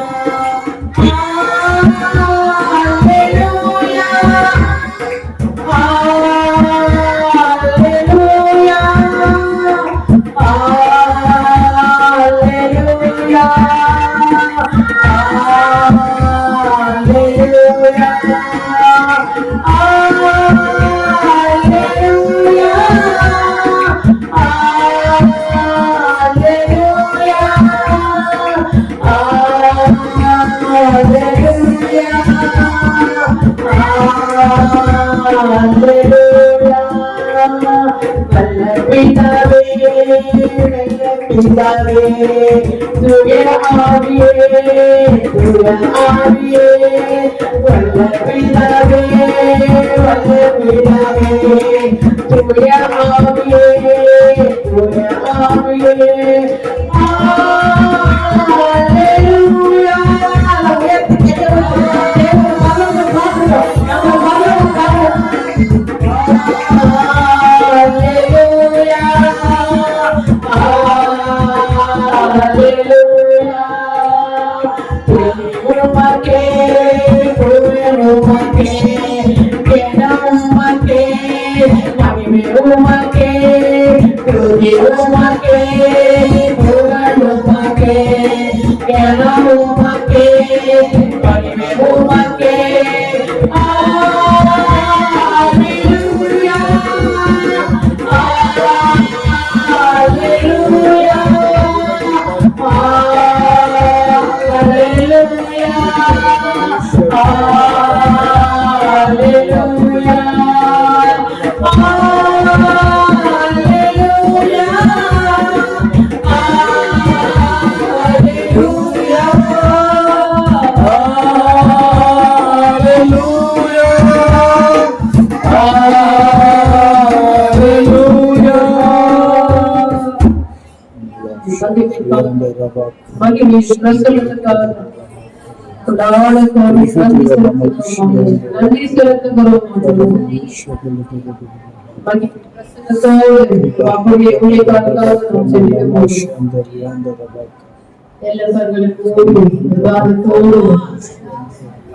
பிதாவே தூய ஆவியே தூய ஆவியே வல்ல பிதாவே வல்ல பிதாவே தூய ஆவியே தூய ஆவியே அல்லேலூயா நன்றி செலுத்துகிறோம்.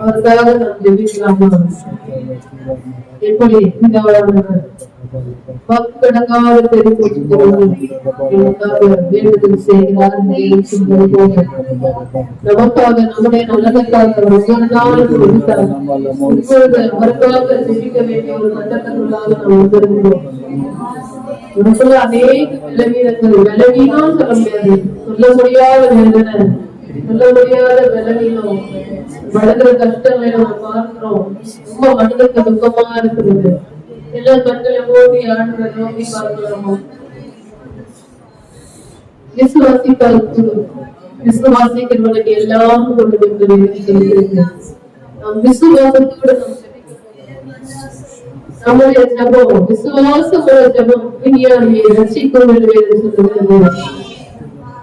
அவருக்காக நாம் ஜெபிக்கலாமா? எப்படி வாக்குக்கடங்காத வேண்டுதல் செய்கிறார். நமக்காக நம்முடைய நல்லதற்காக ஒவ்வொரு நாளும் கொடுத்தார். இப்பொழுது அவருக்காக ஜெபிக்க வேண்டிய ஒரு கட்டத்துக்குள்ளாக நாம் வந்திருக்கிறோம். உனக்குள்ள அநேக விலவீனங்கள், விலவீனம் சொல்ல முடியாது, சொல்ல முடியாத வேதனை, சொல்ல முடியாத விலவீனம், வளர்கிற கஷ்டங்களை நம்ம பார்க்கிறோம். ரொம்ப மனதுக்கு துக்கமா இருக்குது. எல்லா கண்களை மூடி ஆண்டவரை நோக்கி பார்க்கலாமா? விசுவாசிக்கிறவனுக்கு எல்லாம் கொண்டு வந்து நாம் விசுவாசத்தோடு நம்முடைய ஜபம், விசுவாசமுள்ள ஜபம் விஞ்ஞானியை ரட்சிக்கும் என்று சொல்லுகிறது.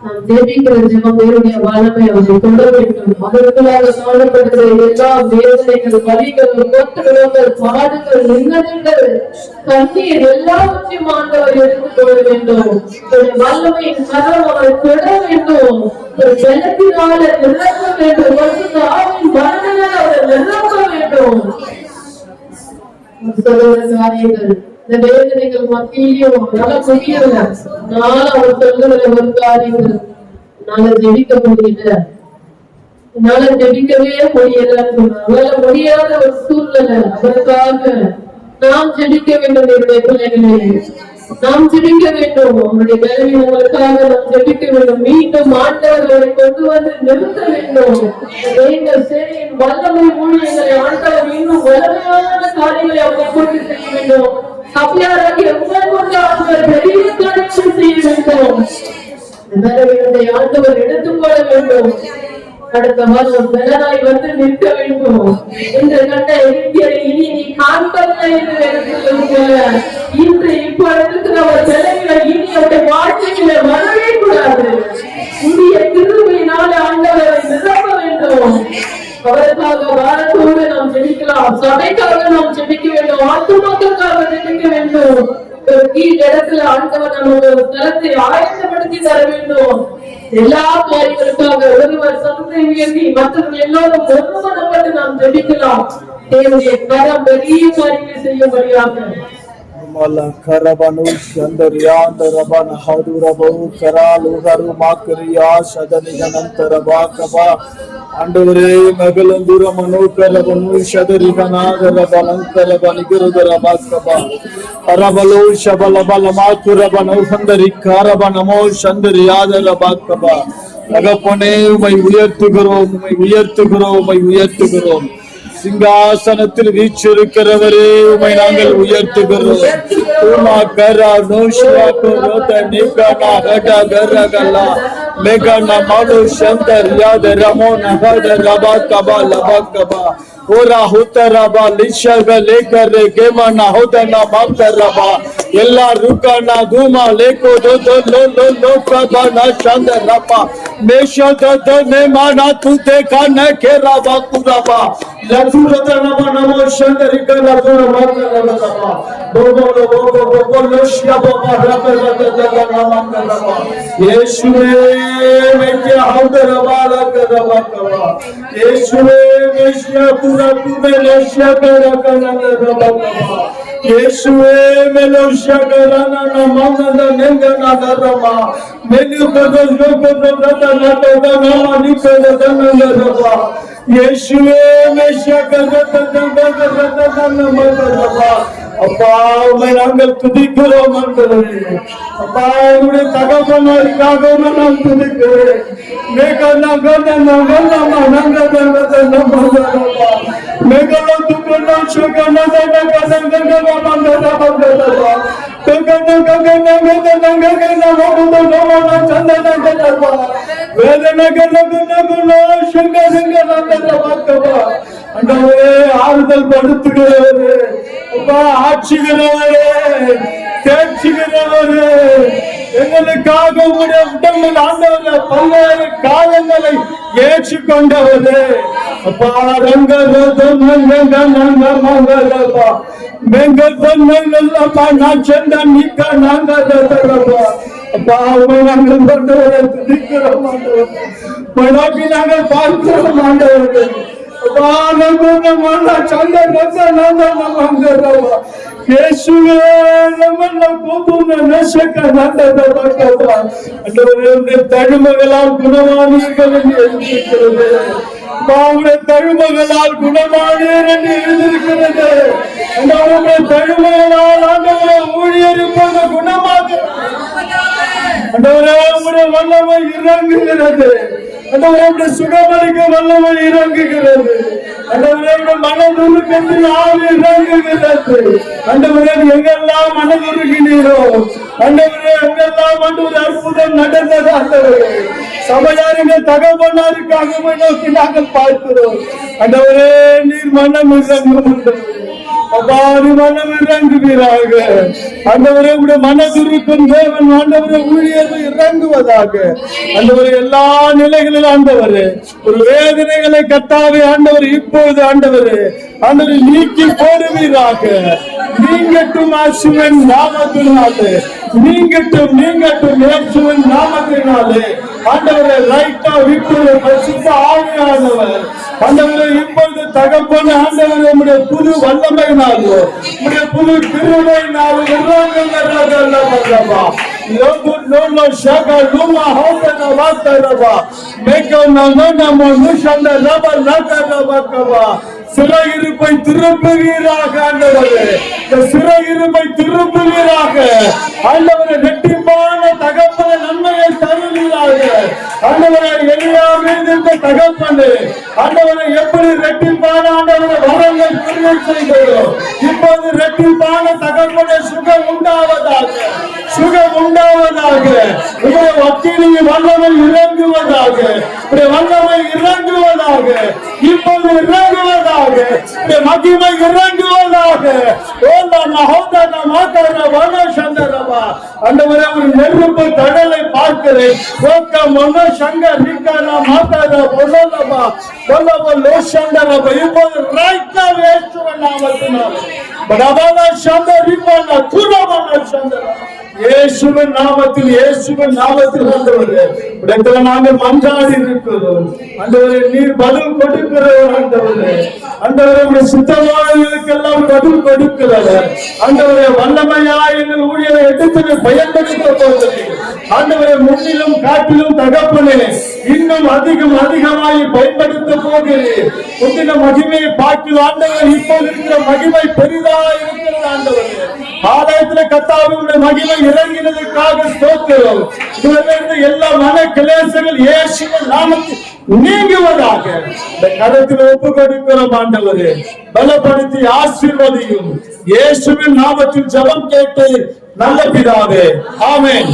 நாம் ஜெபிக்கிற ஜெபம் வேறுடைய வல்லமை அவர்கள் கொள்ள வேண்டும். அவர்களாக காணப்படுகிற எல்லா வேதனைகள், வலிகள், கோத்தங்கள், பாடுகள், நிந்தனைகள், கண்ணீர் எல்லாவற்றையும் ஆண்டவர் எடுத்துக்கொள்ள வேண்டும். ஒரு வல்லமையின் கரம் அவரை தொட வேண்டும். ஒரு ஜலத்தினால நிரப்ப வேண்டும். ஒரு ஆவின் வல்லமையால் அவரை நிரப்ப வேண்டும். காரியங்கள் இந்த வேதனைகள் மத்தியிலும் நல்ல புரியல. நானும் அவர் சொல்லுகிற ஒரு காரியங்கள் என்னால ஜெபிக்க முடியல, என்னால ஜெபிக்கவே முடியலன்னு சொன்னால முடியாத ஒரு சூழ்நிலை. அதற்காக நாம் ஜெபிக்க வேண்டும். என்னுடைய பிள்ளைகளே, நாம் ஜெபிக்க வேண்டும். அவருடைய பலவீனங்களுக்காக நாம் ஜெபிக்க வேண்டும். மீண்டும் ஆண்டவர்களை கொண்டு வந்து நிறுத்த வேண்டும். எங்கள் சேனையின் வல்லமை ஊழியர்களை ஆண்டவர் இன்னும் வல்லமையான காரியங்களை அவரை கொண்டு செய்ய வேண்டும். சபையாராகிய உங்களை கொண்டு ஆண்டவர் பெரிய காரியங்கள் செய்ய வேண்டும். பலவீனத்தை ஆண்டவர் எடுத்துக்கொள்ள வேண்டும். அடுத்த வாரம் பலனாய் வந்து நிற்க வேண்டும். என்று கண்ட எகிப்தியரை இனி நீ காண்பதில்லை என்று சபைக்காக நாம் ஜெபிக்க வேண்டும், ஆத்துமாக்களுக்காக ஜெபிக்க வேண்டும். இடத்துல ஆண்டவர் நமக்கு தளத்தை ஆயத்தப்படுத்தி தர வேண்டும். எல்லா காரியங்களுக்காக ஒருவர் சந்தை உயர்த்தி மற்றவர்கள் எல்லோரும் ஒருமனப்பட்டு நாம் ஜெபிக்கலாம். தேவனுடைய கரம் பெரிய காரியங்களை செய்யும்படியாக. Mala karabanu shandarianda rabana hadurabu karalu haru makriya shadaniganantara kaba ஆண்டவரே மகளந்தூர மனோகரபனு ஷதரிகநாதரபனந்தரபனிகிருதரபாக்கபா அரபலோ ஷபலபலமாக்குரபனோ சந்தரிக்காரபனமோ சந்தரியாதரபாக்கபா. தகப்பனே உம்மை உயர்த்துகிறோம், உம்மை உயர்த்துகிறோம், உம்மை உயர்த்துகிறோம். சிங்காசனத்தில் வீற்றிருக்கிறவரே உம்மை நாங்கள் உயர்த்துகிறோம். உமா கரா நோஷியா கோரோத நிகனா ஹடா கரகலா மேகனா மாலோ சந்தர் யாத ரமோ நகத ரபா கபா லபா கபா ஓரா ஹுத்தரபா லிஷக லேகர் கேமனா ஹோதனா மாத்தரபா எல்லா ருகனா குமா லேகோ தோ லோ லோ லோ கபா நா சந்தர் ரபா மேஷத த நேமானா து தேகா ந கேரபா குரபா லதுரதனா நமோ சந்தரிகனா குரா மாத்தரபா போபோ போபோ போபோ லோஷியா போபா ரபா ரபா மாத்தரபா இயேசுவே மேக்கிய ஹவுதரபா ரபா கபா இயேசுவே மேஷியா Mesha Karakana Rabakaba Yeshua Melosha Karana Namana Nengana Rama Menu Nama Nikana Rama Yeshua Mesha Karakana Rama அப்பா உம்மை நாங்கள் துதிக்கிறோம் ஆண்டவரே. அப்பா உம்முடைய தகப்பனாருக்காக நான் துதிக்கிறேன். மேகனா கனா கனா மனங்க கனா நமதரபா மேகலோ துகனா ஷகனா கனா கனா கனா மந்தரபா தகனா கனா கனா கனா மோது நோனா சந்தன கனா வேதனா கனா கனா கனா ஷகனா கனா மந்தரபா ஆண்டவரே ஆறுதல் படுத்துகிறவரே, அப்பா ஆட்சிகிறவரே, தேர்ச்சிகிறவரே, எங்களுக்காக உடைய உடம்பில் ஆண்டவரே பல்வேறு காலங்களை ஏற்றுக்கொண்டவரே. அப்பா ரங்க நான் சென்ற நீக்க நாங்கள் அப்பா நாங்கள் கொண்டவரை துதிக்கிறோம் ஆண்டவரே, நாங்கள் பார்க்கிறோம் ஆண்டவரே. Yeshua, Namana Kopuna Nashaka Nanda Bakaba, and the Tagumagal Gunamani Baumre Tagumagal Gunamani and our Tagumagal under Gunamaka and our Vallama Irangi and our Sugamalika Vallama Irangi and our Manaduru Katilami Rangi and our Yangala Manadurginiro and our Yangala Mandu Arpuda Nadana Samayari Tagabanari Kagamano Kinaka Palpuro and our Nirmana Musamu Abari Manam Rangi and our Manadurukun and our Ranguadaga and our Elan illegal underwear, Vedanagal Katavi underwear, Hippo the underwear, under the leaky body rock, Ninga to Masuan Namatunale, Ninga to Masuan Namatunale, under the right now, Hippo the Pasuka Army underwear, under the Hippo the Tagapon under the Pulu Vandamainalo, Pulu Pirumainalo, no Shaka Luma Hopana Vatarava, make a Nana Monushanda Raba Nakarabakava, Suragiru by Turupira Kandavare, the Suragiru by Turupira, under the Retimana Tagapa and Taruliraga, under the Elia made the Tagapane, under the Yapuri Retimana, under the Varanga Purifico, Hippo the Retimana Tagapana Sugar Sugar Mundavadaga, Wakili Vandama Iranguadaga, Vandama Iranguadaga, Hippo Iranguadaga, the Makima Iranguadaga, Ola Nahoda Namakara Vana Shandaraba, and wherever Nerupa Tadale Parkere, Voka Mona Shanga Nikana Matara, Bolaba, Bolaba Loshandaraba, Hippo right now, இயேசுவின் நாமத்தில் ஆண்டவரே இடத்துல நாங்கள் மன்றாடி இருக்கிறோம். ஆண்டவரே நீர் பதில் கொடுக்கிறவர். ஆண்டவரே சுத்தமானவர்களுக்கெல்லாம் பதில் கொடுக்கிறவர். ஆண்டவரே வல்லமையா எங்கள் ஊழியரை எடுத்து பயன்படுத்த போகிறீர்கள். ஆண்டவரை முன்னிலும் காட்டிலும் தகப்பனே இன்னும் அதிகமாய் பயன்படுத்த போகிறேன். முந்தின மகிமையை பார்த்து ஆண்டவர் இப்போது இருக்கிற மகிமை பெரிதாக இருக்கிறது. ஆண்டவரே ஆலயத்தில் கர்த்தாவுடைய மகிமை இறங்கினதுக்காக ஸ்தோத்திரம். இதிலிருந்து எல்லா மன கிளேசங்கள் இயேசுவின் நாமத்தில் நீங்குவதாக இந்த கரத்தில் ஒப்பு கொடுக்கிறோம். ஆண்டவரே பலப்படுத்தி ஆசீர்வதியும். இயேசுவின் நாமத்தில் ஜெபம் கேட்டு நல்ல பிதாவே, ஆமென்.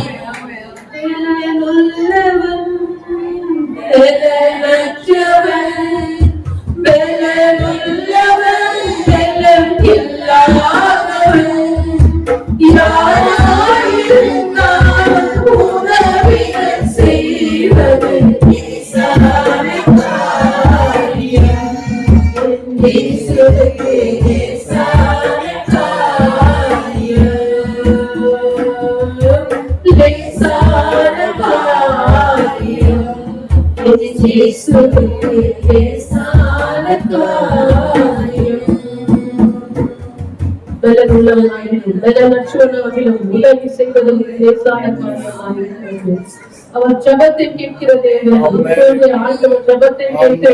அவர் ஜெபத்தை கேட்கிறது. ஆண்டவர் ஜெபத்தை கேட்டு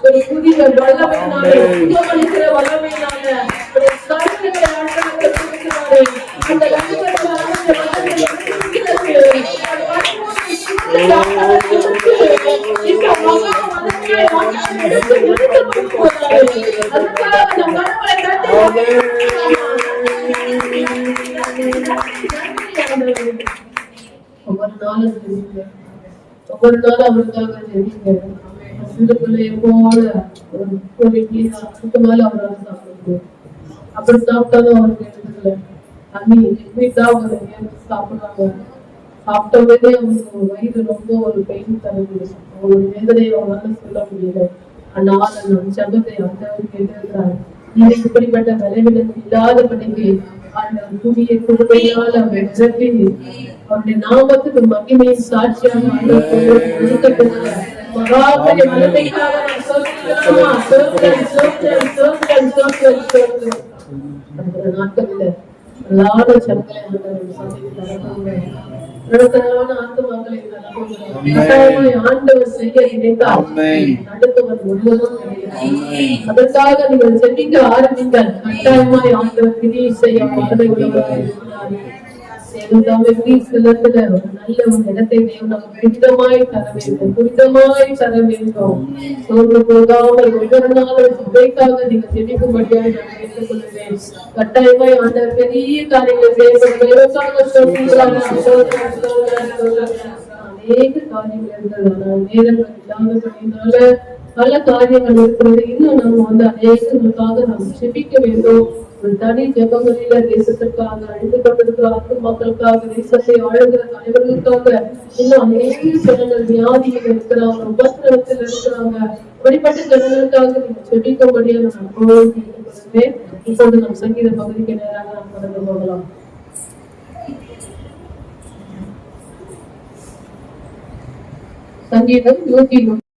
ஒரு புதிய வல்லமையினாலே சுகமளிக்கிற வல்லமையினால அந்த ஒவ்வொரு நாளும் அவருக்காக சிறு பிள்ளைய போல ஒரு இட்லி மேல அவரால் சாப்பிடுவோம். அப்படி சாப்பிட்டாலும் அவருக்கு எடுத்துக்கல. தண்ணி வீட்டா ஒரு சாப்பிடுறாங்க. சாப்பிட்டவங்களே அவங்களுக்கு வயிறு ரொம்ப ஒரு பெயின் தருது. ஒரு வேதனையை அவங்களால சொல்ல முடியல. ஆனால் அந்த ஜபத்தை ஆண்டவர் கேட்டிருக்கிறார். நீங்க இப்படிப்பட்ட விளைவிடம் இல்லாத படிக்கு அந்த துணியை கொடுமையால் அவர் நிரப்பி அவருடைய நாமத்துக்கு மகிமையின் சாட்சியாக மகாபெரிய வல்லமைக்காக நாட்களில் எல்லாத சக்களை ஆண்டவர் செய்ய நினைத்தார் அடுத்தவர் முழுவதும் அதற்காக நீங்கள் செபிக்க ஆரம்பித்தால் கட்டாயமாய் ஆண்டவர் கிரியை செய்ய பார்வை உள்ளவராக இருக்கிறார். நல்ல ஒரு இடத்தை புனிதமாய் தர வேண்டும், புனிதமாய் தர வேண்டும். சோர்ந்து போகாமல் ஒவ்வொரு நாளும் சபைக்காக நீங்க செபிக்கும்படியாக நான் கேட்டுக் கொள்கிறேன். கட்டாயமாய் ஆண்டவர் பெரிய காரியங்கள் செய்யப்படும். அநேக காரியங்கள் இருக்கிறது. நேரங்கள் இல்லாதபடினால பல காரியங்கள் இருக்கிறது. இன்னும் நம்ம அநேகங்களுக்காக நாம் செபிக்க வேண்டும். ஒரு தனி ஜெபங்களில தேசத்திற்காக அழிந்து கொண்டிருக்கிற ஆத்ம மக்களுக்காக, தேசத்தை ஆளுகிற தலைவர்களுக்காக, இன்னும் அநேக ஜனங்கள் வியாதிகள் இருக்கிறாங்க, உபத்திரவத்தில் இருக்கிறாங்க. அப்படிப்பட்ட ஜனங்களுக்காக நீங்க செபிக்கும்படியாக நான் கேட்டுக்கொள்கிறேன். இப்போது நம் சங்கீத பகுதிக்கு நேராக நாம் கடந்து போகலாம். சங்கீதம் 103.